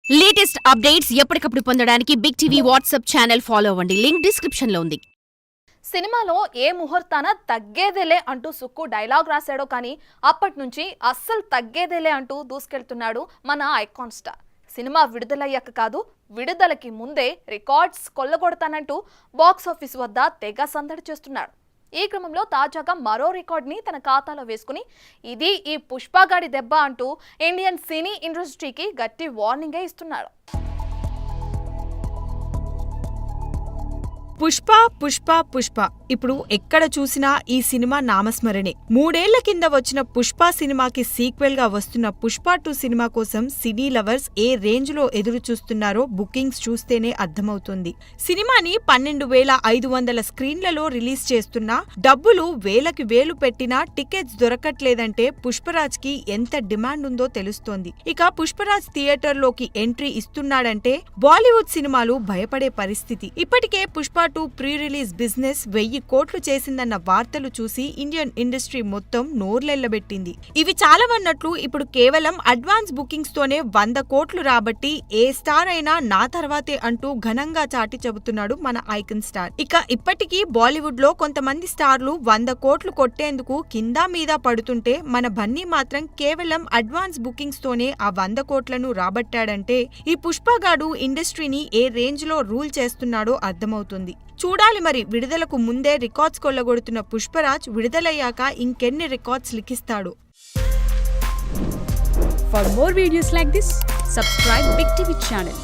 Latest updates ఎప్పటికప్పుడు పొందడానికి Big TV WhatsApp channel follow అవ్వండి. లింక్ డిస్క్రిప్షన్ లో ఉంది. సినిమాలో ఏ ముహూర్తాన తగ్గేదేలే అంటూ సుక్కు డైలాగ్ రాశాడో కానీ అప్పటి నుంచి అస్సలు తగ్గేదేలే అంటూ దూసుకెళ్తున్నాడు మన ఐకాన్ స్టార్. సినిమా విడుదలయ్యాక కాదు, విడుదలకి ముందే రికార్డ్స్ కొల్లగొడతానంటూ బాక్సాఫీస్ వద్ద తెగ సందడి చేస్తున్నాడు. ఈ క్రమంలో తాజాగా మరో రికార్డ్ని తన ఖాతాలో వేసుకుని ఇది ఈ పుష్పగాడి దెబ్బ అంటూ ఇండియన్ సినీ ఇండస్ట్రీకి గట్టి వార్నింగే ఇస్తున్నాడు. పుష్ప పుష్ప పుష్ప ఇప్పుడు ఎక్కడ చూసినా ఈ సినిమా నామస్మరణే. 3 ఏళ్ల కింద వచ్చిన పుష్ప సినిమాకి సీక్వెల్ గా వస్తున్న పుష్ప 2 సినిమా కోసం సినీ లవర్స్ ఏ రేంజ్ లో ఎదురు చూస్తున్నారో బుకింగ్స్ చూస్తేనే అర్థమవుతుంది. సినిమాని 12,500 స్క్రీన్లలో రిలీజ్ చేస్తున్నా డబ్బులు వేలకి వేలు పెట్టినా టికెట్స్ దొరకట్లేదంటే పుష్పరాజ్ కి ఎంత డిమాండ్ ఉందో తెలుస్తోంది. ఇక పుష్పరాజ్ థియేటర్ లోకి ఎంట్రీ ఇస్తున్నాడంటే బాలీవుడ్ సినిమాలు భయపడే పరిస్థితి. ఇప్పటికే పుష్ప 2 ప్రీ రిలీజ్ బిజినెస్ 1000 కోట్లు చేసిందన్న వార్తలు చూసి ఇండియన్ ఇండస్ట్రీ మొత్తం నోర్లెళ్లబెట్టింది. ఇవి చాలవన్నట్లు ఇప్పుడు కేవలం అడ్వాన్స్ బుకింగ్స్ తోనే 100 కోట్లు రాబట్టి ఏ స్టార్ అయినా నా తర్వాతే అంటూ ఘనంగా చాటి చెబుతున్నాడు మన ఐకాన్ స్టార్. ఇక ఇప్పటికీ బాలీవుడ్ లో కొంతమంది స్టార్లు 100 కోట్లు కొట్టేందుకు కింద మీద పడుతుంటే మన బన్నీ మాత్రం కేవలం అడ్వాన్స్ బుకింగ్స్ తోనే ఆ 100 కోట్లను రాబట్టాడంటే ఈ పుష్పగాడు ఇండస్ట్రీని ఏ రేంజ్ లో రూల్ చేస్తున్నాడో అర్థమవుతుంది. చూడాలి మరి, విడుదలకు ముందే రికార్డ్స్ కొల్లగొడుతున్న పుష్పరాజ్ విడుదలయ్యాక ఇంకెన్ని records లిఖిస్తాడు. For more videos like this, subscribe Big TV channel.